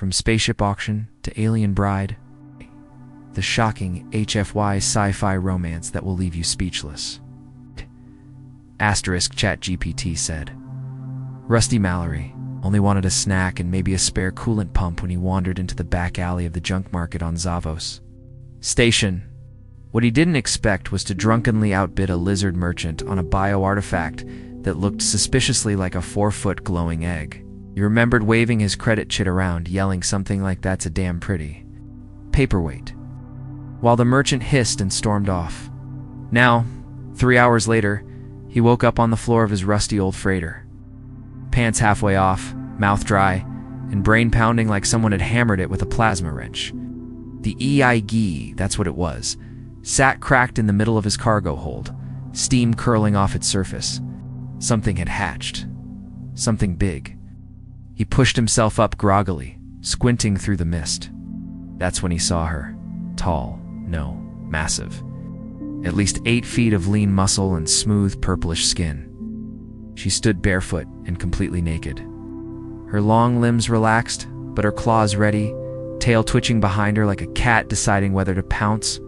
From Spaceship Auction to Alien Bride, the shocking HFY Sci-Fi romance that will leave you speechless. Asterisk ChatGPT said. Rusty Mallory only wanted a snack and maybe a spare coolant pump when he wandered into the back alley of the junk market on Zavos Station. What he didn't expect was to drunkenly outbid a lizard merchant on a bio-artifact that looked suspiciously like a 4-foot glowing egg. He remembered waving his credit chit around, yelling something like "That's a damn pretty paperweight," while the merchant hissed and stormed off. Now, 3 hours later, he woke up on the floor of his rusty old freighter. Pants halfway off, mouth dry, and brain pounding like someone had hammered it with a plasma wrench. The EIG, that's what it was, sat cracked in the middle of his cargo hold, steam curling off its surface. Something had hatched. Something big. He pushed himself up groggily, squinting through the mist. That's when he saw her. Tall, no, massive. At least 8 feet of lean muscle and smooth purplish skin. She stood barefoot and completely naked. Her long limbs relaxed, but her claws ready, tail twitching behind her like a cat deciding whether to pounce.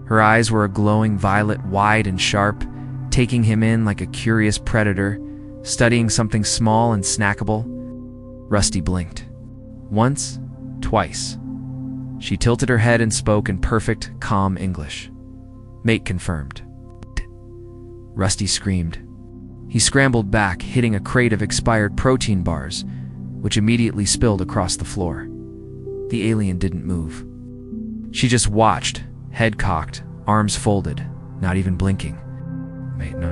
Her eyes were a glowing violet, wide and sharp, taking him in like a curious predator, studying something small and snackable. Rusty blinked. Once, twice. She tilted her head and spoke in perfect, calm English. Mate confirmed. Rusty screamed. He scrambled back, hitting a crate of expired protein bars, which immediately spilled across the floor. The alien didn't move. She just watched, head cocked, arms folded, not even blinking. Mate, no.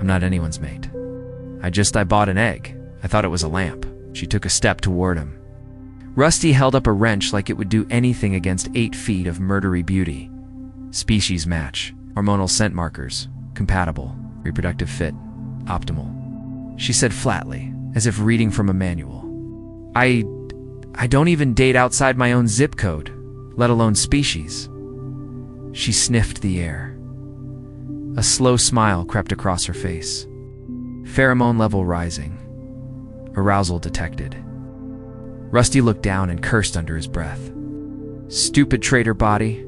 I'm not anyone's mate. I bought an egg. I thought it was a lamp. She took a step toward him. Rusty held up a wrench like it would do anything against 8 feet of murdery beauty. Species match. Hormonal scent markers. Compatible. Reproductive fit. Optimal. She said flatly, as if reading from a manual. I don't even date outside my own zip code, let alone species. She sniffed the air. A slow smile crept across her face. Pheromone level rising. Arousal detected. Rusty looked down and cursed under his breath. Stupid traitor body.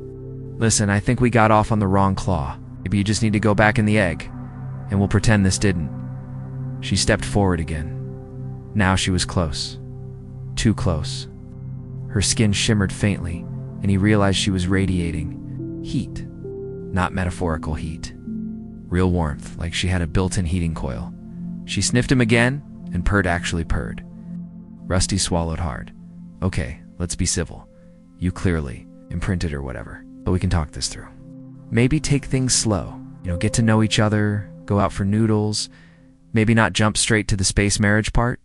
Listen, I think we got off on the wrong claw. Maybe you just need to go back in the egg, and we'll pretend this didn't. She stepped forward again. Now she was close. Too close. Her skin shimmered faintly, and he realized she was radiating heat. Not metaphorical heat. Real warmth, like she had a built-in heating coil. She sniffed him again, and actually purred. Rusty swallowed hard. Okay, let's be civil. You clearly imprinted or whatever, but we can talk this through. Maybe take things slow. Get to know each other, go out for noodles, maybe not jump straight to the space marriage part.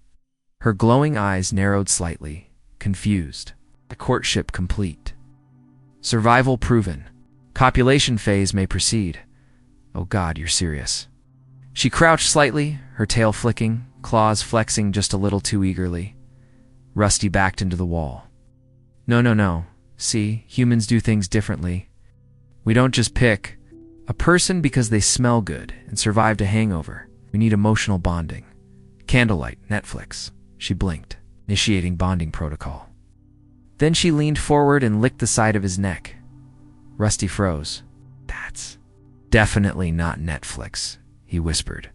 Her glowing eyes narrowed slightly, confused. The courtship complete. Survival proven. Copulation phase may proceed. Oh God, you're serious. She crouched slightly, her tail flicking, claws flexing just a little too eagerly. Rusty backed into the wall. No. See, humans do things differently. We don't just pick a person because they smell good and survived a hangover. We need emotional bonding. Candlelight, Netflix. She blinked, initiating bonding protocol. Then she leaned forward and licked the side of his neck. Rusty froze. That's definitely not Netflix, he whispered.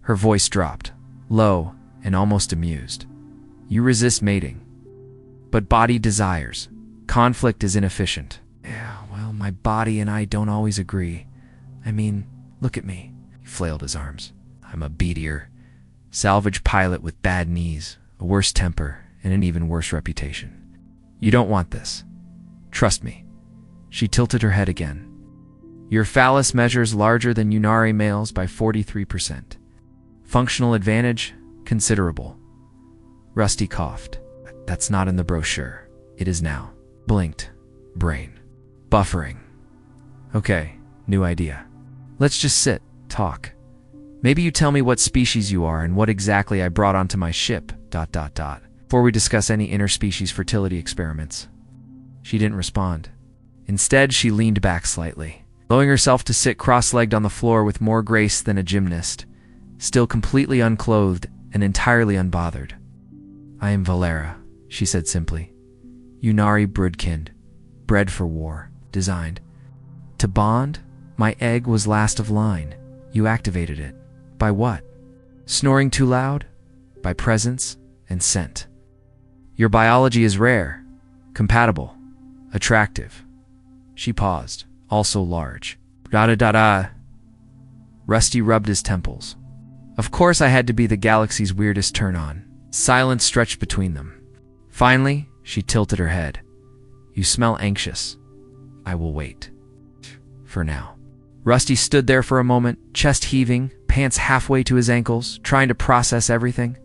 Her voice dropped, low and almost amused. You resist mating, but body desires. Conflict is inefficient. Yeah, well, my body and I don't always agree. I mean, look at me. He flailed his arms. I'm a beatier. Salvage pilot with bad knees, a worse temper, and an even worse reputation. You don't want this. Trust me. She tilted her head again. Your phallus measures larger than Unari males by 43%. Functional advantage, considerable. Rusty coughed. That's not in the brochure. It is now. Blinked. Brain. Buffering. Okay, new idea. Let's just sit, talk. Maybe you tell me what species you are and what exactly I brought onto my ship, ... before we discuss any interspecies fertility experiments. She didn't respond. Instead, she leaned back slightly, allowing herself to sit cross-legged on the floor with more grace than a gymnast, still completely unclothed and entirely unbothered. I am Valera, she said simply. Unari Brudkind, bred for war, designed. To bond, my egg was last of line. You activated it. By what? Snoring too loud? By presence and scent. Your biology is rare, compatible, attractive. She paused, also large. Da-da-da-da. Rusty rubbed his temples. Of course I had to be the galaxy's weirdest turn-on. Silence stretched between them. Finally, she tilted her head. You smell anxious. I will wait. For now. Rusty stood there for a moment, chest heaving, pants halfway to his ankles, trying to process everything.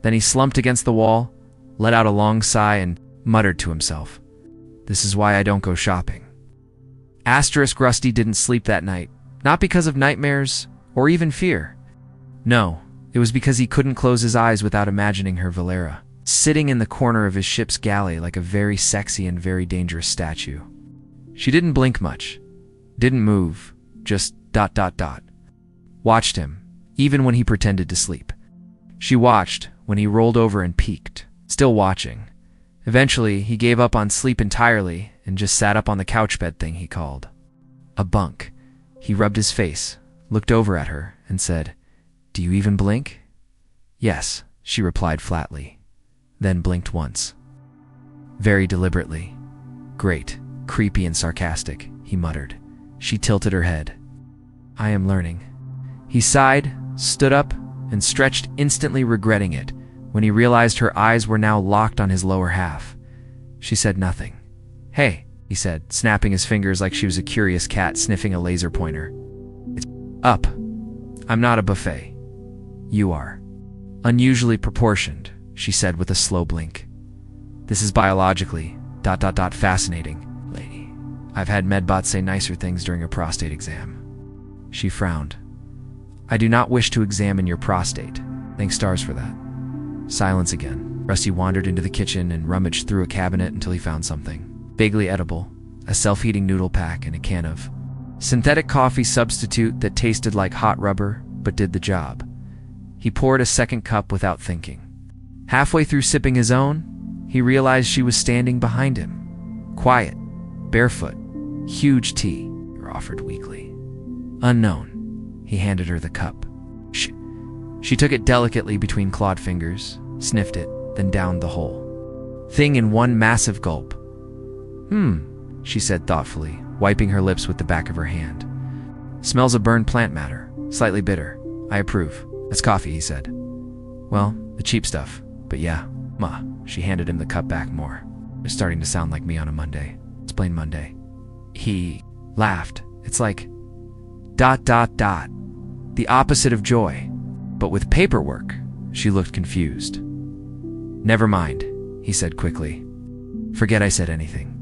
Then he slumped against the wall, let out a long sigh, and muttered to himself. This is why I don't go shopping. Rusty didn't sleep that night, not because of nightmares or even fear. No, it was because he couldn't close his eyes without imagining her Valera, sitting in the corner of his ship's galley like a very sexy and very dangerous statue. She didn't blink much, didn't move, just ... Watched him, even when he pretended to sleep. She watched when he rolled over and peeked, still watching. Eventually, he gave up on sleep entirely and just sat up on the couch bed thing he called a bunk. He rubbed his face, looked over at her, and said, Do you even blink? Yes, she replied flatly, then blinked once. Very deliberately. Great, creepy and sarcastic, he muttered. She tilted her head. I am learning. He sighed, stood up, and stretched, instantly regretting it, when he realized her eyes were now locked on his lower half. She said nothing. Hey, he said, snapping his fingers like she was a curious cat sniffing a laser pointer. It's up. I'm not a buffet. You are. Unusually proportioned, she said with a slow blink. This is biologically ... fascinating, lady. I've had medbots say nicer things during a prostate exam. She frowned. I do not wish to examine your prostate. Thank stars for that. Silence again. Rusty wandered into the kitchen and rummaged through a cabinet until he found something. Vaguely edible, a self-heating noodle pack and a can of synthetic coffee substitute that tasted like hot rubber but did the job. He poured a second cup without thinking. Halfway through sipping his own, he realized she was standing behind him. Quiet, barefoot, huge tea, or offered weakly. Unknown, he handed her the cup. She took it delicately between clawed fingers, sniffed it, then downed the whole thing in one massive gulp. She said thoughtfully, wiping her lips with the back of her hand. Smells of burned plant matter, slightly bitter. I approve. That's coffee, he said. Well, the cheap stuff, but yeah. Ma, she handed him the cup back more. It's starting to sound like me on a Monday. Explain Monday. He laughed. It's like ... The opposite of joy. But with paperwork, she looked confused. Never mind, he said quickly. Forget I said anything.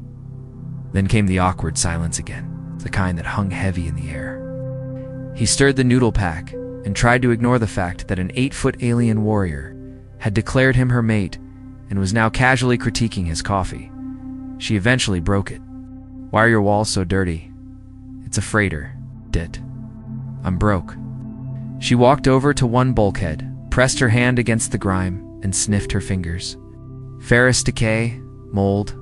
Then came the awkward silence again, the kind that hung heavy in the air. He stirred the noodle pack and tried to ignore the fact that an 8-foot alien warrior had declared him her mate and was now casually critiquing his coffee. She eventually broke it. Why are your walls so dirty? It's a freighter, Dit. I'm broke. She walked over to one bulkhead, pressed her hand against the grime, and sniffed her fingers. Ferrous decay, mold,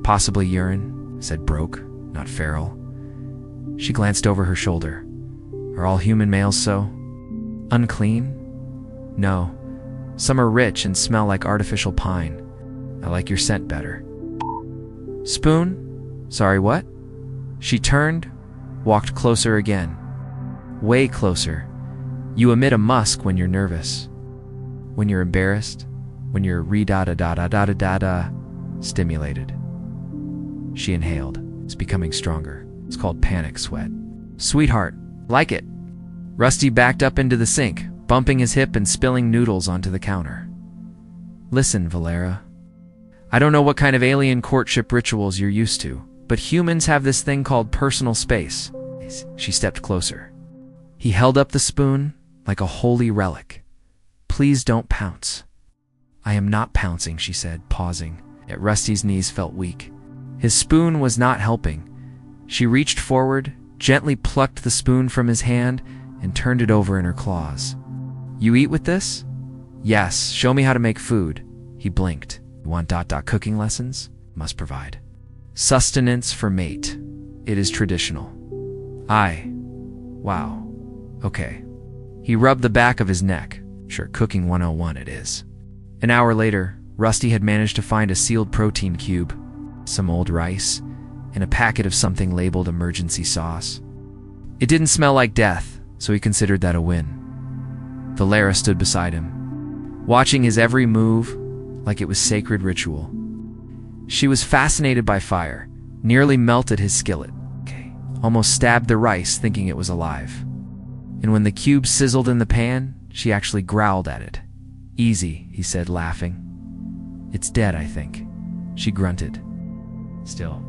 possibly urine, said broke, not feral. She glanced over her shoulder. Are all human males so? Unclean? No. Some are rich and smell like artificial pine. I like your scent better. Spoon? Sorry, what? She turned, walked closer again. Way closer. You emit a musk when you're nervous. When you're embarrassed. When you're stimulated. She inhaled. It's becoming stronger. It's called panic sweat. Sweetheart, like it. Rusty backed up into the sink, bumping his hip and spilling noodles onto the counter. Listen, Valera. I don't know what kind of alien courtship rituals you're used to, but humans have this thing called personal space. She stepped closer. He held up the spoon like a holy relic. Please don't pounce. I am not pouncing, she said, pausing. Yet Rusty's knees felt weak. His spoon was not helping. She reached forward, gently plucked the spoon from his hand, and turned it over in her claws. You eat with this? Yes, show me how to make food. He blinked. You want ... cooking lessons? Must provide. Sustenance for mate. It is traditional. Wow. Okay. He rubbed the back of his neck. Sure, cooking 101 it is. An hour later, Rusty had managed to find a sealed protein cube, some old rice, and a packet of something labeled emergency sauce. It didn't smell like death, so he considered that a win. Valera stood beside him, watching his every move like it was sacred ritual. She was fascinated by fire, nearly melted his skillet, almost stabbed the rice thinking it was alive. And when the cube sizzled in the pan, she actually growled at it. Easy, he said, laughing. It's dead, I think. She grunted. Still.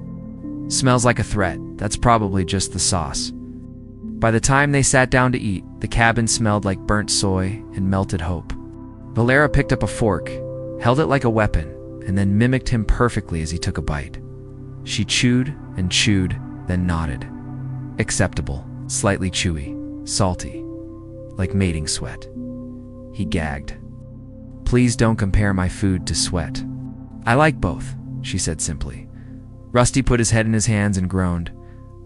Smells like a threat. That's probably just the sauce. By the time they sat down to eat, the cabin smelled like burnt soy and melted hope. Valera picked up a fork, held it like a weapon, and then mimicked him perfectly as he took a bite. She chewed and chewed, then nodded. Acceptable, slightly chewy, salty, like mating sweat. He gagged. Please don't compare my food to sweat. I like both, she said simply. Rusty put his head in his hands and groaned.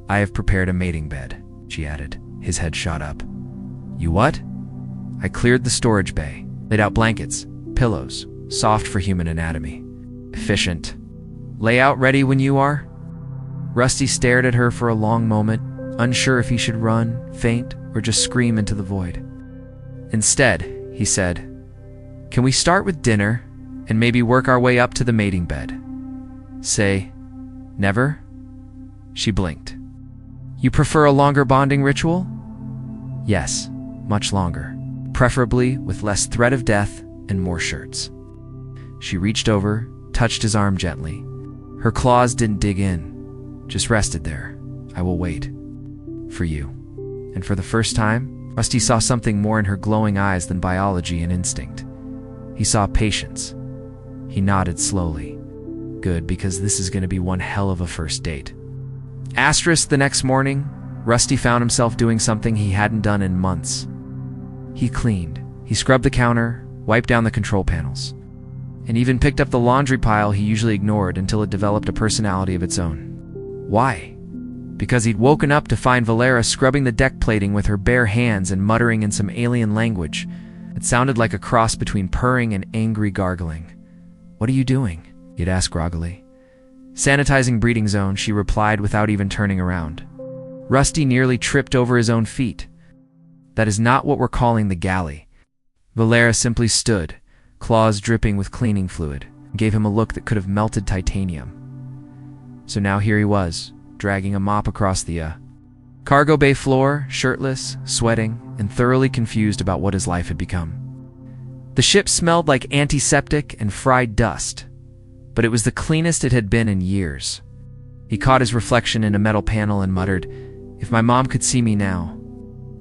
I have prepared a mating bed, she added. His head shot up. You what? I cleared the storage bay, laid out blankets, pillows, soft for human anatomy. Efficient. Layout ready when you are? Rusty stared at her for a long moment, unsure if he should run, faint, or just scream into the void. Instead, he said, Can we start with dinner and maybe work our way up to the mating bed? Say, never? She blinked. You prefer a longer bonding ritual? Yes, much longer, preferably with less threat of death and more shirts. She reached over, touched his arm gently. Her claws didn't dig in, just rested there. I will wait. For you. And for the first time, Rusty saw something more in her glowing eyes than biology and instinct. He saw patience. He nodded slowly. Good, because this is going to be one hell of a first date. Asterisk the next morning, Rusty found himself doing something he hadn't done in months. He cleaned. He scrubbed the counter, wiped down the control panels, and even picked up the laundry pile he usually ignored until it developed a personality of its own. Why? Because he'd woken up to find Valera scrubbing the deck plating with her bare hands and muttering in some alien language. It sounded like a cross between purring and angry gargling. What are you doing? He'd asked groggily. Sanitizing breeding zone, she replied without even turning around. Rusty nearly tripped over his own feet. That is not what we're calling the galley. Valera simply stood, claws dripping with cleaning fluid, and gave him a look that could have melted titanium. So now here he was, dragging a mop across the cargo bay floor, shirtless, sweating, and thoroughly confused about what his life had become. The ship smelled like antiseptic and fried dust, but it was the cleanest it had been in years. He caught his reflection in a metal panel and muttered, "If my mom could see me now."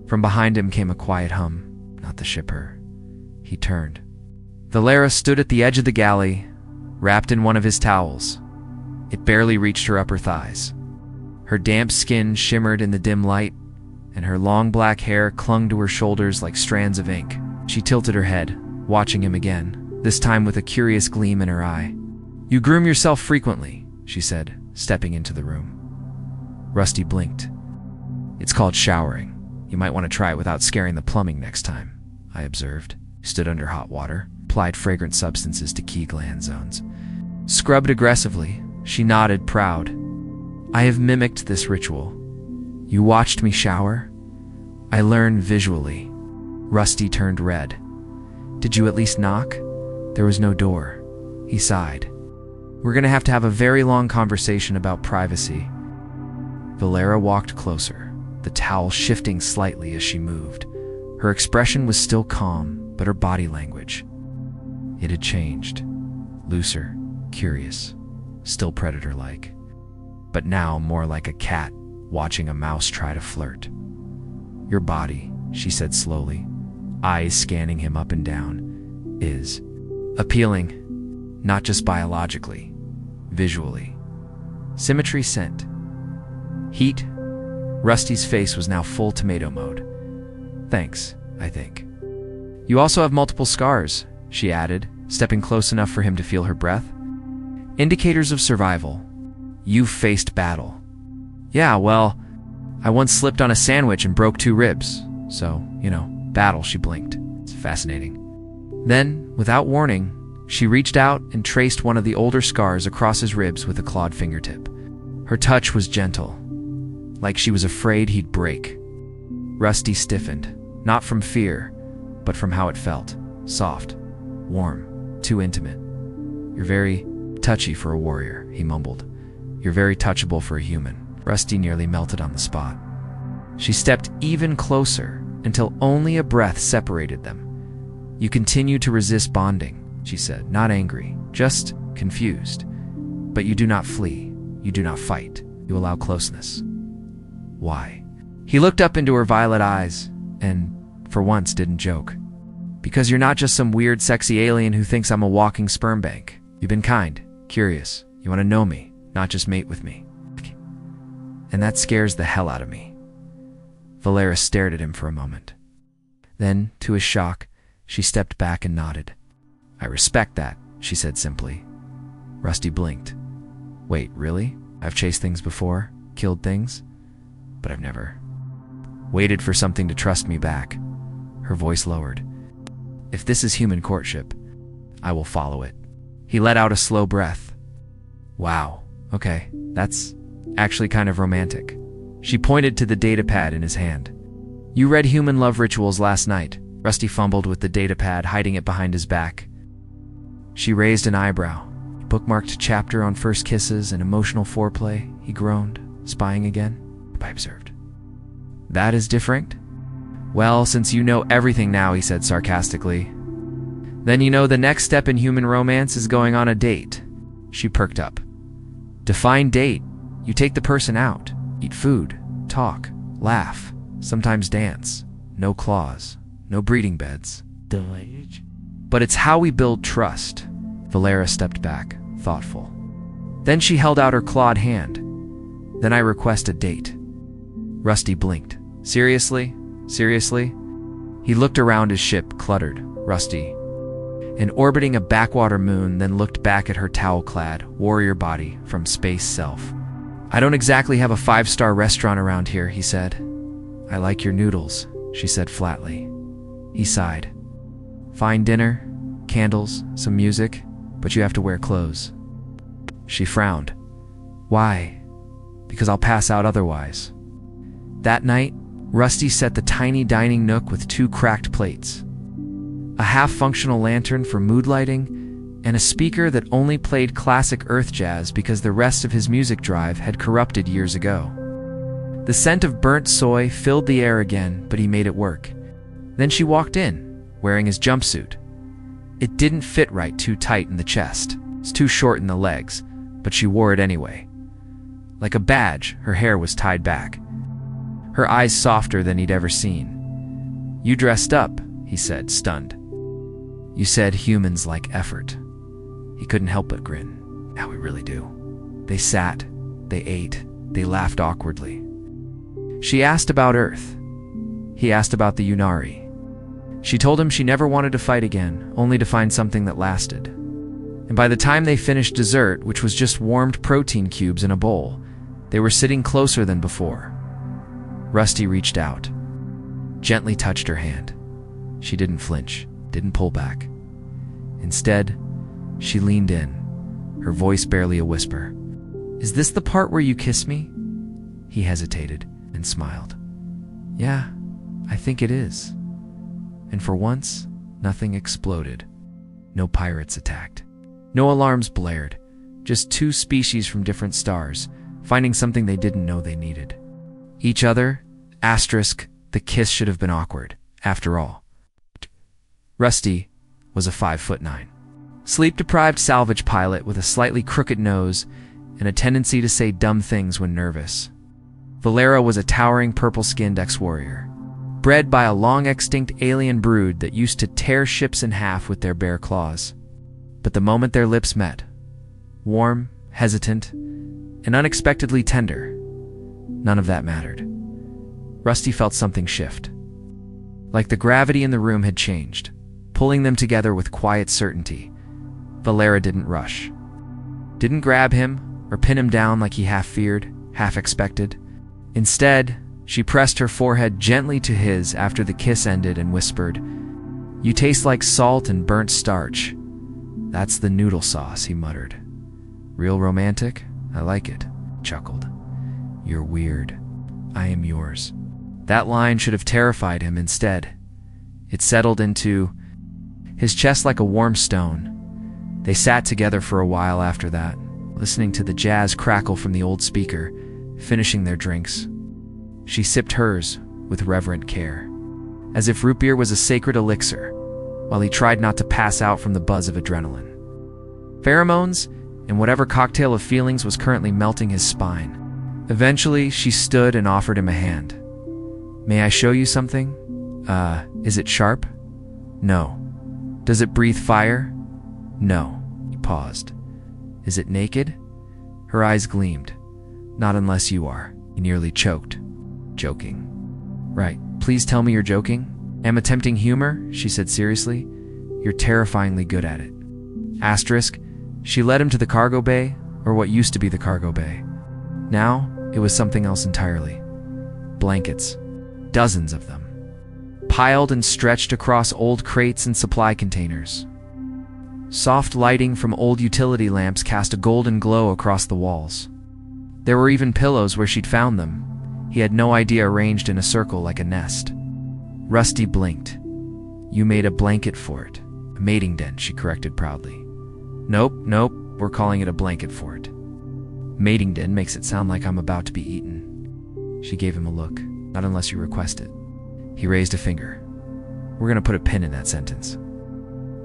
From behind him came a quiet hum, not the shipper. He turned. Valera stood at the edge of the galley, wrapped in one of his towels. It barely reached her upper thighs. Her damp skin shimmered in the dim light, and her long black hair clung to her shoulders like strands of ink. She tilted her head, watching him again, this time with a curious gleam in her eye. "You groom yourself frequently," she said, stepping into the room. Rusty blinked. "It's called showering. You might want to try it without scaring the plumbing next time," I observed. Stood under hot water, applied fragrant substances to key gland zones. Scrubbed aggressively, she nodded, proud. "I have mimicked this ritual. You watched me shower? I learned visually." Rusty turned red. "Did you at least knock?" There was no door. He sighed. "We're going to have a very long conversation about privacy." Valera walked closer, the towel shifting slightly as she moved. Her expression was still calm, but her body language, it had changed. Looser, curious, still predator-like, but now more like a cat watching a mouse try to flirt. "Your body," she said slowly, eyes scanning him up and down, "is appealing, not just biologically, visually. Symmetry, scent, heat." Rusty's face was now full tomato mode. "Thanks, I think. You also have multiple scars," she added, stepping close enough for him to feel her breath. Indicators of survival. You've faced battle. Yeah, well, I once slipped on a sandwich and broke 2 ribs. So, battle, she blinked. It's fascinating. Then, without warning, she reached out and traced one of the older scars across his ribs with a clawed fingertip. Her touch was gentle, like she was afraid he'd break. Rusty stiffened, not from fear, but from how it felt. Soft, warm, too intimate. You're very touchy for a warrior, he mumbled. You're very touchable for a human. Rusty nearly melted on the spot. She stepped even closer until only a breath separated them. You continue to resist bonding, she said, not angry, just confused. But you do not flee. You do not fight. You allow closeness. Why? He looked up into her violet eyes and, for once, didn't joke. Because you're not just some weird, sexy alien who thinks I'm a walking sperm bank. You've been kind, curious. You want to know me, not just mate with me. And that scares the hell out of me. Valera stared at him for a moment. Then, to his shock, she stepped back and nodded. I respect that, she said simply. Rusty blinked. Wait, really? I've chased things before, killed things, but I've never waited for something to trust me back. Her voice lowered. If this is human courtship, I will follow it. He let out a slow breath. Wow, okay, that's actually kind of romantic. She pointed to the datapad in his hand. You read Human Love Rituals last night. Rusty fumbled with the datapad, hiding it behind his back. She raised an eyebrow. Bookmarked chapter on first kisses and emotional foreplay, he groaned, spying again. I observed. That is different? Well, since you know everything now, he said sarcastically. Then you know the next step in human romance is going on a date. She perked up. Define date. You take the person out, eat food, talk, laugh, sometimes dance. No claws, no breeding beds. Salvage. But it's how we build trust. Valera stepped back, thoughtful. Then she held out her clawed hand. Then I request a date. Rusty blinked. Seriously? Seriously? He looked around his ship, cluttered, rusty, and orbiting a backwater moon, then looked back at her towel-clad warrior body from space self. I don't exactly have a 5-star restaurant around here, he said. I like your noodles, she said flatly. He sighed. Fine dinner, candles, some music, but you have to wear clothes. She frowned. Why? Because I'll pass out otherwise. That night, Rusty set the tiny dining nook with 2 cracked plates, a half-functional lantern for mood lighting, and a speaker that only played classic earth jazz because the rest of his music drive had corrupted years ago. The scent of burnt soy filled the air again, but he made it work. Then she walked in, wearing his jumpsuit. It didn't fit right, too tight in the chest. It's too short in the legs, but she wore it anyway. Like a badge, her hair was tied back, her eyes softer than he'd ever seen. You dressed up, he said, stunned. You said humans like effort. He couldn't help but grin. Now we really do. They sat, they ate, they laughed awkwardly. She asked about Earth. He asked about the Unari. She told him she never wanted to fight again, only to find something that lasted. And by the time they finished dessert, which was just warmed protein cubes in a bowl, they were sitting closer than before. Rusty reached out, gently touched her hand. She didn't flinch, didn't pull back. Instead, she leaned in, her voice barely a whisper. Is this the part where you kiss me? He hesitated and smiled. Yeah, I think it is. And for once, nothing exploded. No pirates attacked. No alarms blared. Just 2 species from different stars, finding something they didn't know they needed. Each other, asterisk, the kiss should have been awkward, after all. Rusty was a 5'9", sleep-deprived salvage pilot with a slightly crooked nose and a tendency to say dumb things when nervous. Valera was a towering purple-skinned ex-warrior, bred by a long-extinct alien brood that used to tear ships in half with their bare claws. But the moment their lips met, warm, hesitant, and unexpectedly tender, none of that mattered. Rusty felt something shift. Like the gravity in the room had changed, pulling them together with quiet certainty, Valera didn't rush. Didn't grab him or pin him down like he half feared, half expected. Instead, she pressed her forehead gently to his after the kiss ended and whispered, "You taste like salt and burnt starch." "That's the noodle sauce," he muttered. "Real romantic? I like it," he chuckled. "You're weird. I am yours." That line should have terrified him instead. It settled into his chest like a warm stone. They sat together for a while after that, listening to the jazz crackle from the old speaker, finishing their drinks. She sipped hers with reverent care, as if root beer was a sacred elixir, while he tried not to pass out from the buzz of adrenaline. Pheromones and whatever cocktail of feelings was currently melting his spine. Eventually, she stood and offered him a hand. "May I show you something? Is it sharp?" "No." "Does it breathe fire?" "No." He paused. "Is it naked?" Her eyes gleamed. "Not unless you are." He nearly choked. "Joking." "Right. Please tell me you're joking." "Am attempting humor," she said seriously. "You're terrifyingly good at it." Asterisk. She led him to the cargo bay, or what used to be the cargo bay. Now, it was something else entirely. Blankets. Dozens of them. Piled and stretched across old crates and supply containers. Soft lighting from old utility lamps cast a golden glow across the walls. There were even pillows where she'd found them. He had no idea, arranged in a circle like a nest. Rusty blinked. "You made a blanket for it." "A mating den," she corrected proudly. Nope, we're calling it a blanket fort." "Mating den makes it sound like I'm about to be eaten." She gave him a look. "Not unless you request it." He raised a finger. "We're gonna put a pin in that sentence."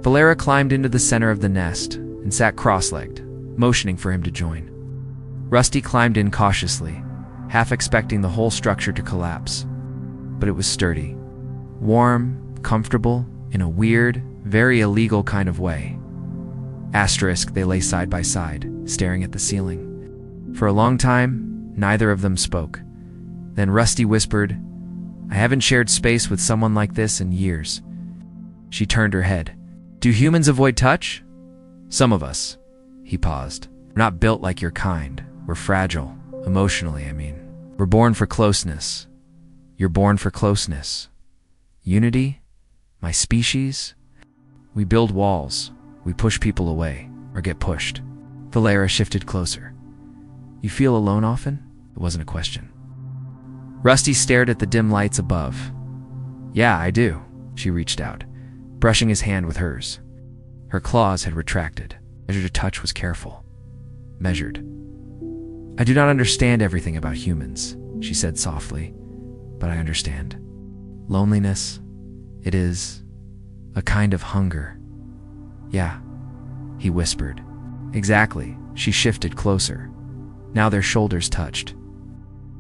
Valera climbed into the center of the nest and sat cross-legged, motioning for him to join. Rusty climbed in cautiously, half expecting the whole structure to collapse. But it was sturdy. Warm, comfortable, in a weird, very illegal kind of way. Asterisk, they lay side by side, staring at the ceiling. For a long time, neither of them spoke. Then Rusty whispered, "I haven't shared space with someone like this in years." She turned her head. "Do humans avoid touch?" "Some of us." He paused. "We're not built like your kind. We're fragile. Emotionally, I mean. We're born for closeness." "You're born for closeness." "Unity? My species?" "We build walls. We push people away, or get pushed." Valera shifted closer. "You feel alone often?" It wasn't a question. Rusty stared at the dim lights above. "Yeah, I do." She reached out, brushing his hand with hers. Her claws had retracted. Measured to touch was careful. Measured. "I do not understand everything about humans," she said softly, "but I understand. Loneliness, it is a kind of hunger." "Yeah," he whispered. "Exactly." She shifted closer. Now their shoulders touched.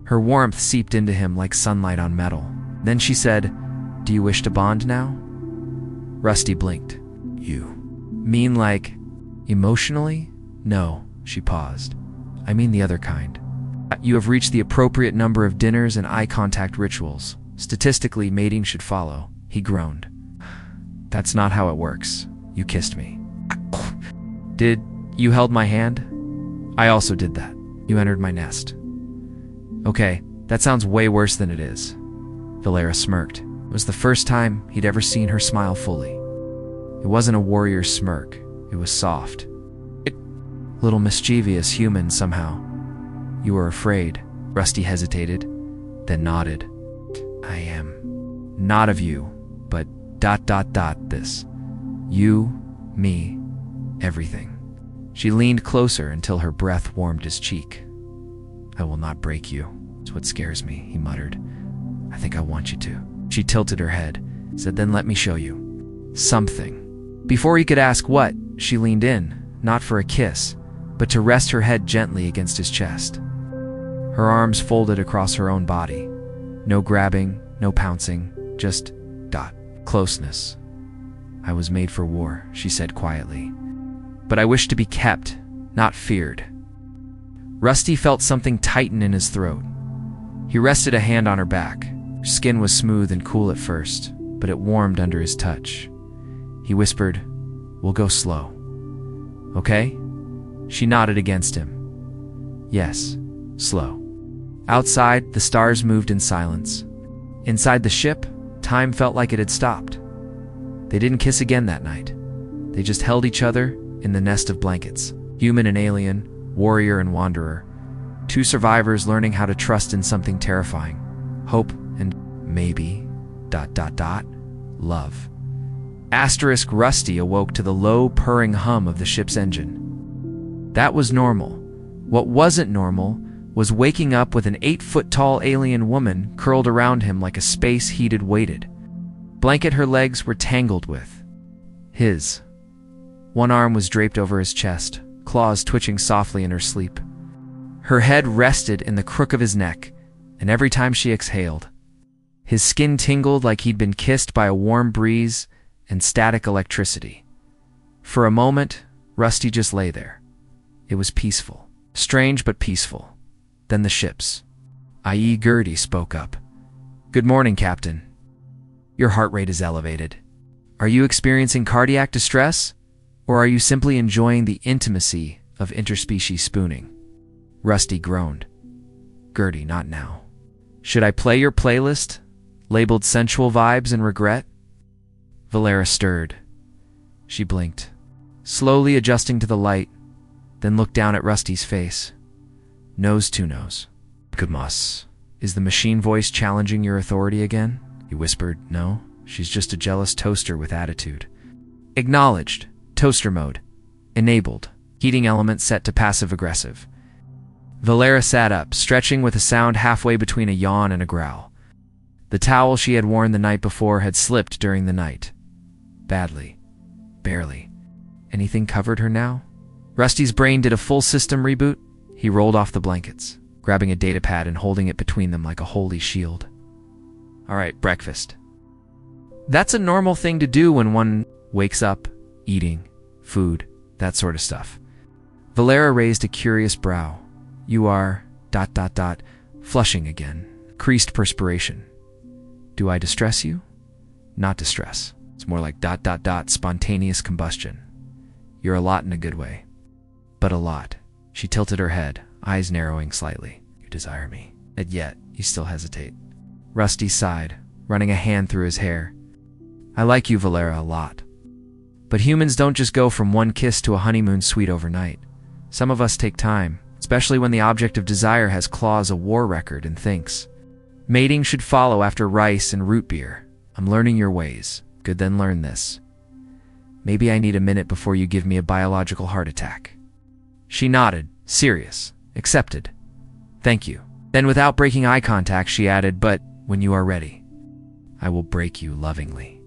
Her warmth seeped into him like sunlight on metal. Then she said, "Do you wish to bond now?" Rusty blinked. "You mean like emotionally?" "No," she paused. "I mean the other kind. You have reached the appropriate number of dinners and eye contact rituals. Statistically, mating should follow." He groaned. "That's not how it works. You kissed me." "Did you held my hand?" "I also did that. You entered my nest." "Okay, that sounds way worse than it is." Valera smirked. It was the first time he'd ever seen her smile fully. It wasn't a warrior smirk. It was soft. A little mischievous human somehow. "You were afraid." Rusty hesitated, then nodded. "I am. Not of you, but ... this. You, me, everything." She leaned closer until her breath warmed his cheek. "I will not break you. It's what scares me," he muttered. "I think I want you to." She tilted her head, said, "Then let me show you something." Before he could ask what, she leaned in, not for a kiss, but to rest her head gently against his chest. Her arms folded across her own body. No grabbing, no pouncing, just ... closeness. "I was made for war," she said quietly. "But I wish to be kept, not feared." Rusty felt something tighten in his throat. He rested a hand on her back. Her skin was smooth and cool at first, but it warmed under his touch. He whispered, "We'll go slow." okay? She nodded against him. Yes, slow. Outside, the stars moved in silence. Inside the ship, time felt like it had stopped. They didn't kiss again that night. They just held each other in the nest of blankets. Human and alien, warrior and wanderer. Two survivors learning how to trust in something terrifying. Hope and maybe... love. Asterisk Rusty awoke to the low, purring hum of the ship's engine. That was normal. What wasn't normal was waking up with an 8-foot-tall alien woman curled around him like a space-heated weighted blanket her legs were tangled with. His. One arm was draped over his chest, claws twitching softly in her sleep. Her head rested in the crook of his neck, and every time she exhaled, his skin tingled like he'd been kissed by a warm breeze and static electricity. For a moment, Rusty just lay there. It was peaceful. Strange but peaceful. Then the ships, i.e. Gertie, spoke up. "Good morning, Captain. Your heart rate is elevated. Are you experiencing cardiac distress, or are you simply enjoying the intimacy of interspecies spooning?" Rusty groaned. "Gertie, not now. Should I play your playlist, labeled sensual vibes and regret?" Valera stirred. She blinked, slowly adjusting to the light, then looked down at Rusty's face. Nose to nose. "Goodmas, is the machine voice challenging your authority again?" He whispered. "No, she's just a jealous toaster with attitude." Acknowledged. Toaster mode. Enabled. Heating element set to passive-aggressive. Valera sat up, stretching with a sound halfway between a yawn and a growl. The towel she had worn the night before had slipped during the night. Badly. Barely. Anything covered her now? Rusty's brain did a full system reboot. He rolled off the blankets, grabbing a datapad and holding it between them like a holy shield. "All right, breakfast." That's a normal thing to do when one wakes up, eating, food, that sort of stuff. Valera raised a curious brow. "You are... flushing again. Creased perspiration. Do I distress you?" "Not distress. It's more like ... spontaneous combustion. You're a lot in a good way." "But a lot." She tilted her head, eyes narrowing slightly. "You desire me." And yet, you still hesitate. Rusty sighed, running a hand through his hair. "I like you, Valera, a lot. But humans don't just go from one kiss to a honeymoon suite overnight. Some of us take time, especially when the object of desire has claws a war record and thinks. Mating should follow after rice and root beer. I'm learning your ways. Good, then learn this. Maybe I need a minute before you give me a biological heart attack." She nodded, serious, accepted. "Thank you." Then without breaking eye contact, she added, "But when you are ready, I will break you lovingly."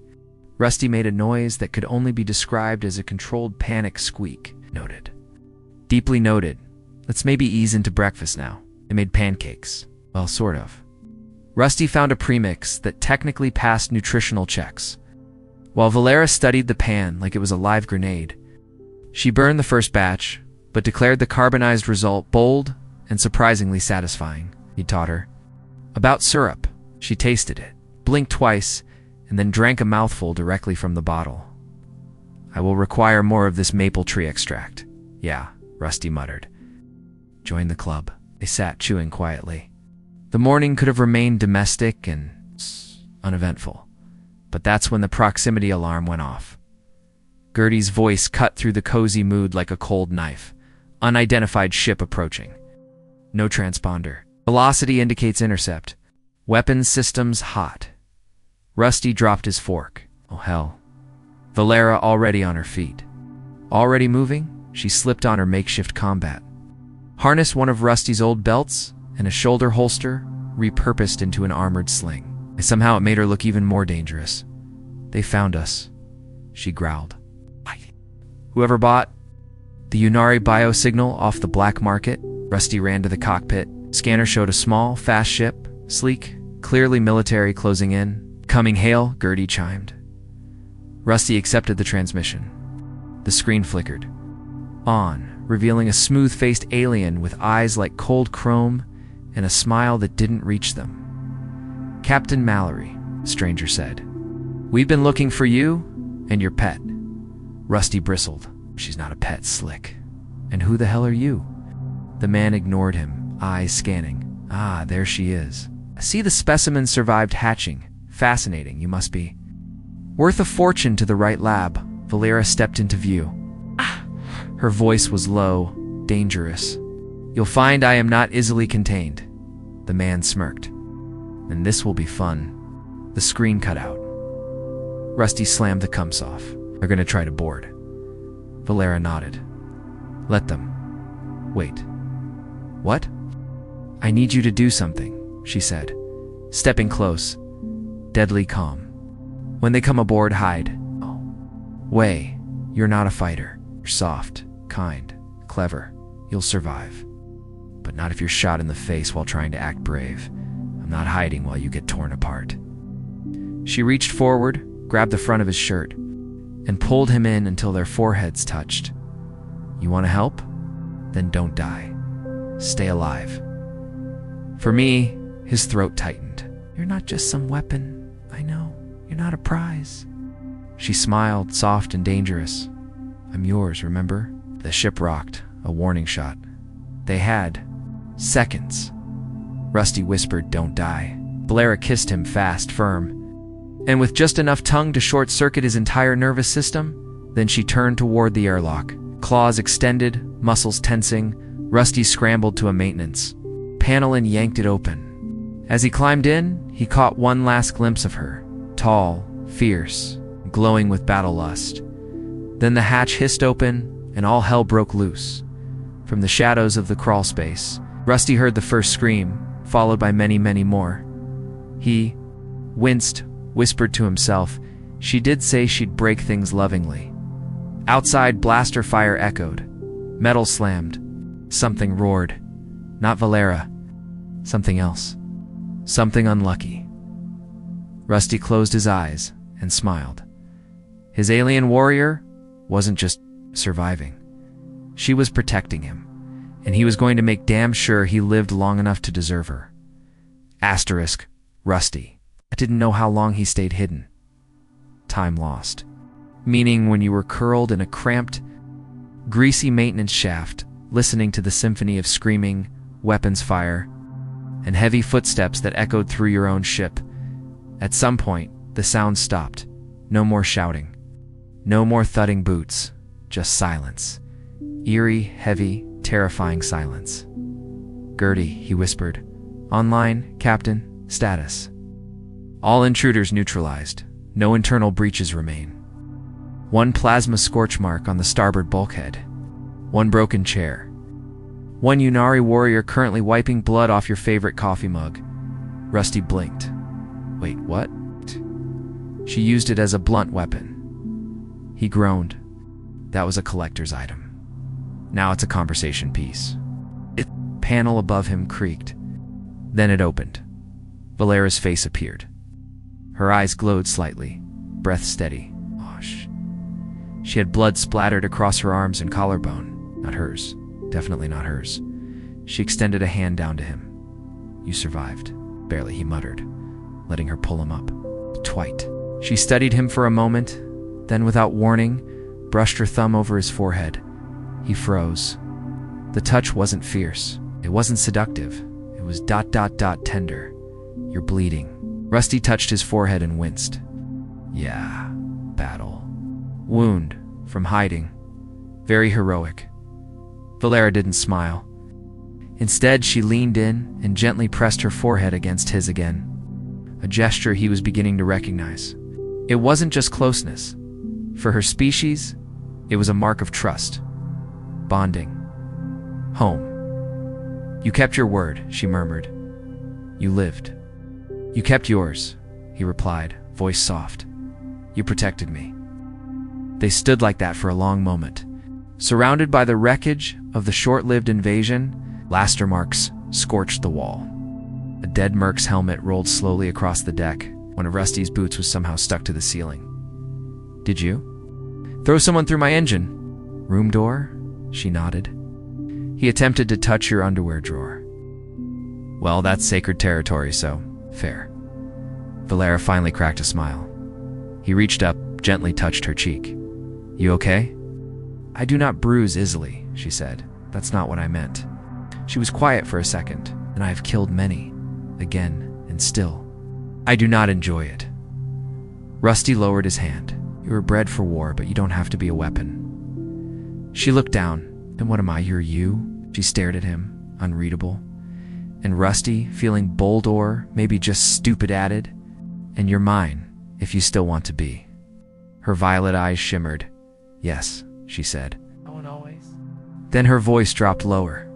Rusty made a noise that could only be described as a controlled panic squeak. Noted. Deeply noted. Let's maybe ease into breakfast now. They made pancakes. Well, sort of. Rusty found a premix that technically passed nutritional checks. While Valera studied the pan like it was a live grenade, she burned the first batch, but declared the carbonized result bold and surprisingly satisfying. He taught her. About syrup. She tasted it, blinked twice, and then drank a mouthful directly from the bottle. "I will require more of this maple tree extract." "Yeah," Rusty muttered. Join the club. They sat chewing quietly. The morning could have remained domestic and uneventful, but that's when the proximity alarm went off. Gertie's voice cut through the cozy mood like a cold knife. Unidentified ship approaching. No transponder. Velocity indicates intercept. Weapons systems hot. Rusty dropped his fork. Oh hell. Valera already on her feet. Already moving, she slipped on her makeshift combat. Harnessed one of Rusty's old belts and a shoulder holster repurposed into an armored sling. And somehow it made her look even more dangerous. "They found us," she growled. "Whoever bought the Unari biosignal off the black market." Rusty ran to the cockpit. Scanner showed a small, fast ship, sleek, clearly military, closing in. "Coming hail," Gertie chimed. Rusty accepted the transmission. The screen flickered. On, revealing a smooth-faced alien with eyes like cold chrome and a smile that didn't reach them. "Captain Mallory," the stranger said. "We've been looking for you and your pet." Rusty bristled. She's not a pet, Slick. And who the hell are you? The man ignored him, eyes scanning. Ah, there she is. I see the specimen survived hatching. Fascinating, you must be. Worth a fortune to the right lab. Valera stepped into view. Her voice was low, dangerous. You'll find I am not easily contained. The man smirked. And this will be fun. The screen cut out. Rusty slammed the comps off. They're gonna try to board. Valera nodded. Let them. Wait. What? I need you to do something, she said, stepping close, deadly calm. When they come aboard, hide. Oh. Way, you're not a fighter. You're soft, kind, clever. You'll survive. But not if you're shot in the face while trying to act brave. I'm not hiding while you get torn apart. She reached forward, grabbed the front of his shirt, and pulled him in until their foreheads touched. You want to help? Then don't die. Stay alive. For me, his throat tightened. You're not just some weapon. I know. You're not a prize. She smiled, soft and dangerous. I'm yours, remember? The ship rocked, a warning shot. They had seconds. Rusty whispered, don't die. Valera kissed him fast, firm, and with just enough tongue to short-circuit his entire nervous system. Then she turned toward the airlock. Claws extended, muscles tensing. Rusty scrambled to a maintenance panel and yanked it open. As he climbed in, he caught one last glimpse of her. Tall, fierce, glowing with battle lust. Then the hatch hissed open, and all hell broke loose. From the shadows of the crawl space, Rusty heard the first scream, followed by many, many more. He winced, whispered to himself, she did say she'd break things lovingly. Outside, blaster fire echoed. Metal slammed. Something roared. Not Valera. Something else. Something unlucky. Rusty closed his eyes and smiled. His alien warrior wasn't just surviving. She was protecting him, and he was going to make damn sure he lived long enough to deserve her. Asterisk, Rusty. I didn't know how long he stayed hidden. Time lost. Meaning when you were curled in a cramped, greasy maintenance shaft, listening to the symphony of screaming, weapons fire, and heavy footsteps that echoed through your own ship. At some point, the sound stopped. No more shouting. No more thudding boots. Just silence. Eerie, heavy, terrifying silence. Gertie, he whispered. Online, Captain, status. All intruders neutralized. No internal breaches remain. One plasma scorch mark on the starboard bulkhead. One broken chair. One Unari warrior currently wiping blood off your favorite coffee mug. Rusty blinked. Wait, what? She used it as a blunt weapon. He groaned. That was a collector's item. Now it's a conversation piece. The panel above him creaked. Then it opened. Valera's face appeared. Her eyes glowed slightly, breath steady. Osh. She had blood splattered across her arms and collarbone. Not hers. Definitely not hers. She extended a hand down to him. You survived. Barely, he muttered, letting her pull him up. Twite. She studied him for a moment, then without warning, brushed her thumb over his forehead. He froze. The touch wasn't fierce. It wasn't seductive. It was ... tender. You're bleeding. Rusty touched his forehead and winced. Yeah, battle. Wound, from hiding. Very heroic. Valera didn't smile. Instead, she leaned in and gently pressed her forehead against his again. A gesture he was beginning to recognize. It wasn't just closeness. For her species, it was a mark of trust. Bonding. Home. You kept your word, she murmured. You lived. You kept yours, he replied, voice soft. You protected me. They stood like that for a long moment. Surrounded by the wreckage of the short-lived invasion, laster marks scorched the wall. A dead Merc's helmet rolled slowly across the deck. One of Rusty's boots was somehow stuck to the ceiling. Did you? Throw someone through my engine. Room door? She nodded. He attempted to touch your underwear drawer. Well, that's sacred territory, so fair. Valera finally cracked a smile. He reached up, gently touched her cheek. You okay? I do not bruise easily, she said. That's not what I meant. She was quiet for a second, and I have killed many, again and still. I do not enjoy it. Rusty lowered his hand. You were bred for war, but you don't have to be a weapon. She looked down. And what am I, you're you? She stared at him, unreadable. And Rusty, feeling bold or maybe just stupid, added, and you're mine, if you still want to be. Her violet eyes shimmered. Yes, she said. I won't always. Then her voice dropped lower.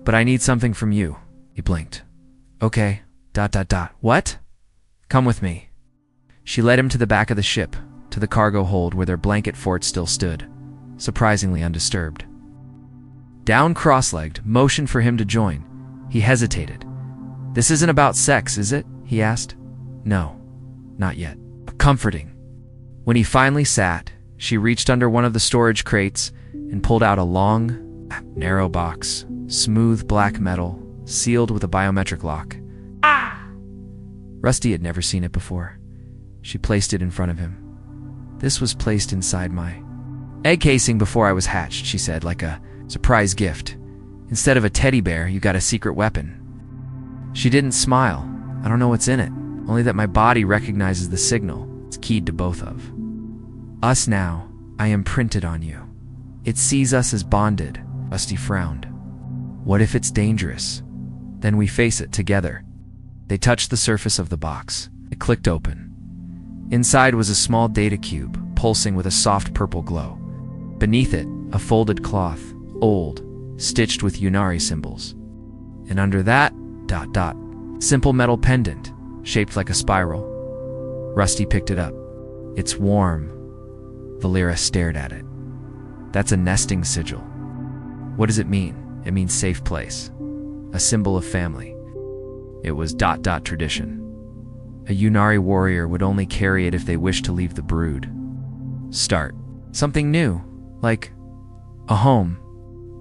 But I need something from you. He blinked. Okay, ... What? Come with me. She led him to the back of the ship, to the cargo hold where their blanket fort still stood, surprisingly undisturbed. Down cross-legged, motioned for him to join. He hesitated. This isn't about sex, is it? He asked. No, not yet. Comforting. When he finally sat, she reached under one of the storage crates and pulled out a long, narrow box, smooth black metal, sealed with a biometric lock. Ah! Rusty had never seen it before. She placed it in front of him. This was placed inside my egg casing before I was hatched, she said, like a surprise gift. Instead of a teddy bear, you got a secret weapon. She didn't smile. I don't know what's in it, only that my body recognizes the signal. It's keyed to both of us now. I imprinted on you. It sees us as bonded. Rusty frowned. What if it's dangerous? Then we face it together. They touched the surface of the box. It clicked open. Inside was a small data cube, pulsing with a soft purple glow. Beneath it, a folded cloth, old, stitched with Unari symbols. And under that, ... simple metal pendant, shaped like a spiral. Rusty picked it up. It's warm. Valera stared at it. That's a nesting sigil. What does it mean? It means safe place. A symbol of family. It was ... tradition. A Unari warrior would only carry it if they wished to leave the brood. Start. Something new, like a home.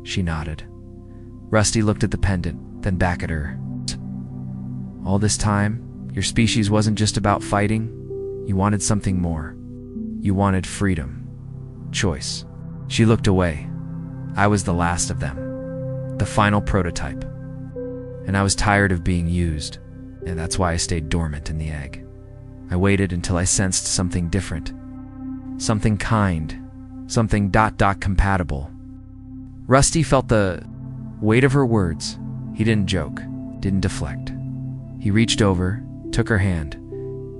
She nodded. Rusty looked at the pendant, then back at her. All this time, your species wasn't just about fighting. You wanted something more. You wanted freedom. Choice. She looked away. I was the last of them. The final prototype. And I was tired of being used, and that's why I stayed dormant in the egg. I waited until I sensed something different. Something kind. Something ... compatible. Rusty felt the weight of her words. He didn't joke, didn't deflect. He reached over, took her hand.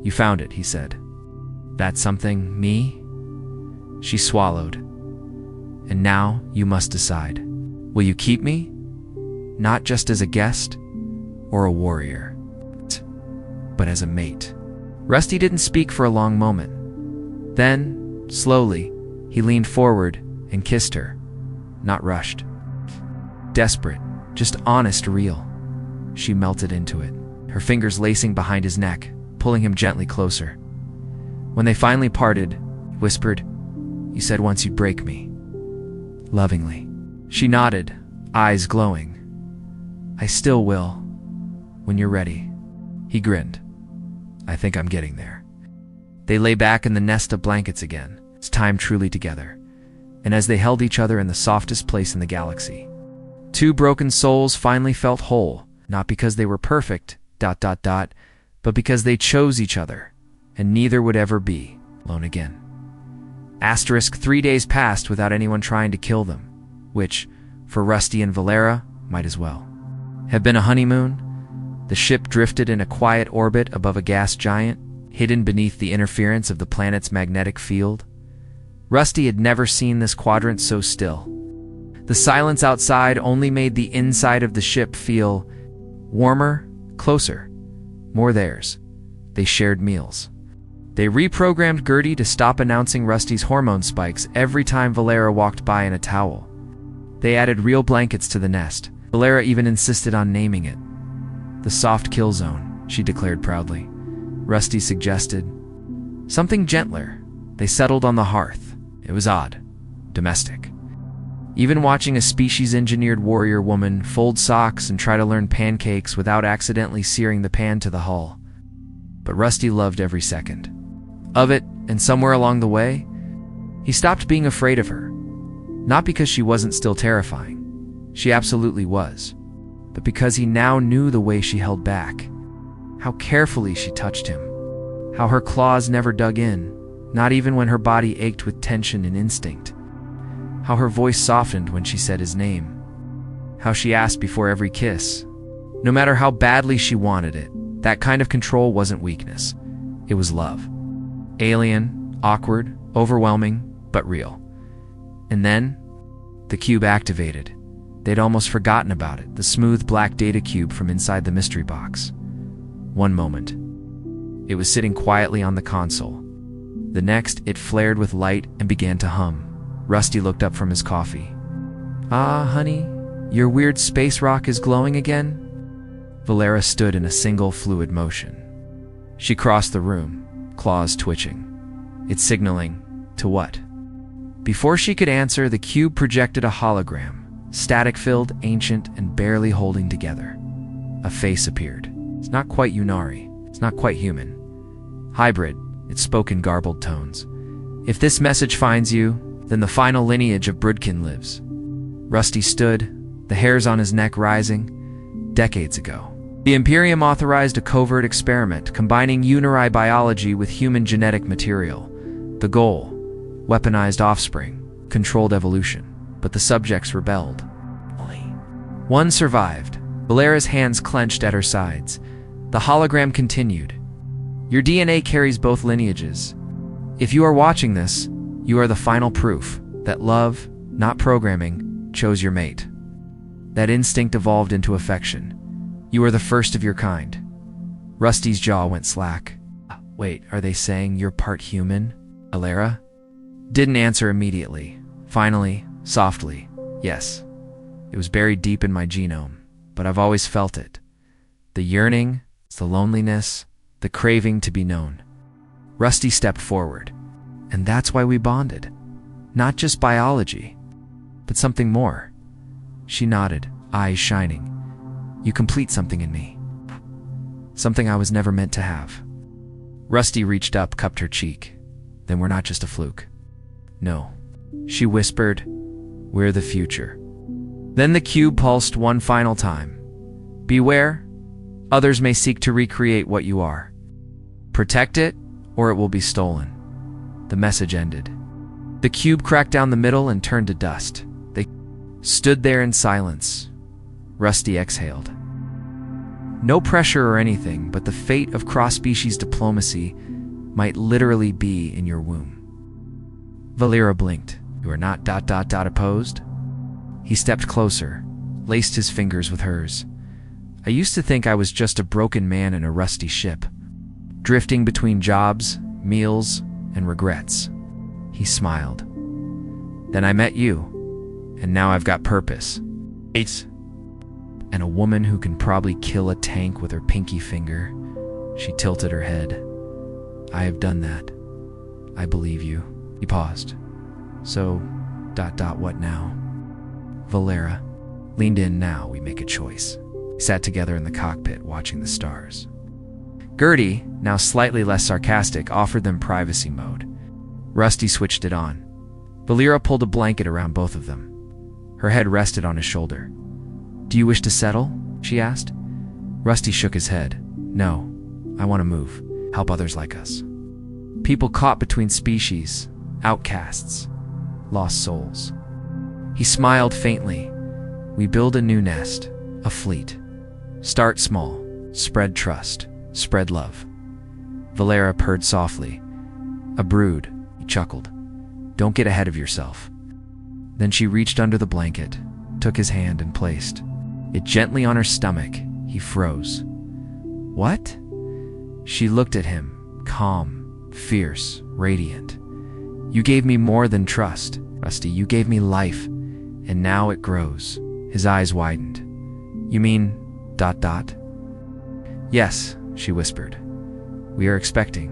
You found it, he said. That something, me? She swallowed. And now you must decide. Will you keep me? Not just as a guest or a warrior, but as a mate. Rusty didn't speak for a long moment. Then, slowly, he leaned forward and kissed her. Not rushed. Desperate, just honest, real. She melted into it, her fingers lacing behind his neck, pulling him gently closer. When they finally parted, he whispered, You said once you'd break me. Lovingly. She nodded, eyes glowing. I still will, when you're ready. He grinned. I think I'm getting there. They lay back in the nest of blankets again. It's time truly together. And as they held each other in the softest place in the galaxy, two broken souls finally felt whole, not because they were perfect, ... but because they chose each other, and neither would ever be alone again. Asterisk 3 days passed without anyone trying to kill them, which, for Rusty and Valera, might as well have been a honeymoon. The ship drifted in a quiet orbit above a gas giant, hidden beneath the interference of the planet's magnetic field. Rusty had never seen this quadrant so still. The silence outside only made the inside of the ship feel warmer, closer, more theirs. They shared meals. They reprogrammed Gertie to stop announcing Rusty's hormone spikes every time Valera walked by in a towel. They added real blankets to the nest. Valera even insisted on naming it. The soft kill zone, she declared proudly. Rusty suggested something gentler. They settled on the hearth. It was odd. Domestic. Even watching a species-engineered warrior woman fold socks and try to learn pancakes without accidentally searing the pan to the hull. But Rusty loved every second of it, and somewhere along the way, he stopped being afraid of her. Not because she wasn't still terrifying. She absolutely was. But because he now knew the way she held back. How carefully she touched him. How her claws never dug in, not even when her body ached with tension and instinct. How her voice softened when she said his name. How she asked before every kiss. No matter how badly she wanted it, that kind of control wasn't weakness. It was love. Alien, awkward, overwhelming, but real. And then, the cube activated. They'd almost forgotten about it, the smooth black data cube from inside the mystery box. One moment, it was sitting quietly on the console. The next, it flared with light and began to hum. Rusty looked up from his coffee. "Ah, honey, your weird space rock is glowing again?" Valera stood in a single fluid motion. She crossed the room, claws twitching. It's signaling to what? Before she could answer, the cube projected a hologram, static-filled, ancient, and barely holding together. A face appeared. It's not quite Unari. It's not quite human. Hybrid, it spoke in garbled tones. "If this message finds you, then the final lineage of Brudkin lives." Rusty stood, the hairs on his neck rising. Decades ago, the Imperium authorized a covert experiment combining Unari biology with human genetic material. The goal: weaponized offspring, controlled evolution. But the subjects rebelled. One survived. Valera's hands clenched at her sides. The hologram continued. "Your DNA carries both lineages. If you are watching this, you are the final proof that love, not programming, chose your mate. That instinct evolved into affection. You are the first of your kind." Rusty's jaw went slack. "Wait, are they saying you're part human, Valera?" Didn't answer immediately. Finally, softly, "Yes. It was buried deep in my genome, but I've always felt it. The yearning, the loneliness, the craving to be known." Rusty stepped forward. "And that's why we bonded. Not just biology, but something more." She nodded, eyes shining. "You complete something in me. Something I was never meant to have." Rusty reached up, cupped her cheek. "Then we're not just a fluke." "No," she whispered, "we're the future." Then the cube pulsed one final time. "Beware, others may seek to recreate what you are. Protect it, or it will be stolen." The message ended. The cube cracked down the middle and turned to dust. They stood there in silence. Rusty exhaled. No pressure or anything, but the fate of cross-species diplomacy might literally be in your womb. Valera blinked. "You are not ... opposed?" He stepped closer, laced his fingers with hers. "I used to think I was just a broken man in a rusty ship, drifting between jobs, meals, and regrets." He smiled. "Then I met you, and now I've got purpose. And a woman who can probably kill a tank with her pinky finger." She tilted her head. "I have done that. I believe you." He paused. "So, ... what now?" Valera leaned in. "Now we make a choice." We sat together in the cockpit, watching the stars. Gertie, now slightly less sarcastic, offered them privacy mode. Rusty switched it on. Valera pulled a blanket around both of them. Her head rested on his shoulder. "Do you wish to settle?" she asked. Rusty shook his head. "No, I want to move, help others like us. People caught between species, outcasts, lost souls." He smiled faintly. "We build a new nest, a fleet. Start small, spread trust, spread love." Valera purred softly. "A brood," he chuckled. "Don't get ahead of yourself." Then she reached under the blanket, took his hand and placed it gently on her stomach. He froze. "What?" She looked at him, calm, fierce, radiant. "You gave me more than trust, Rusty. You gave me life, and now it grows." His eyes widened. "You mean ... "Yes," she whispered. "We are expecting."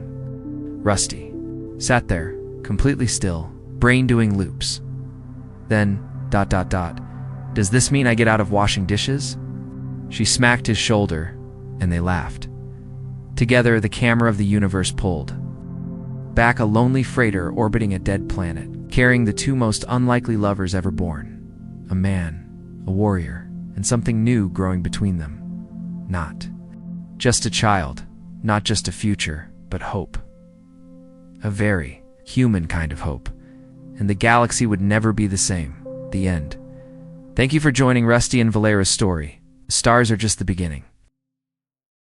Rusty sat there, completely still, brain doing loops. Then ... "Does this mean I get out of washing dishes?" She smacked his shoulder, and they laughed. Together, the camera of the universe pulled back, a lonely freighter orbiting a dead planet, carrying the two most unlikely lovers ever born. A man, a warrior, and something new growing between them. Not just a child, not just a future, but hope. A very human kind of hope. And the galaxy would never be the same. The end. Thank you for joining Rusty and Valera's story. The stars are just the beginning.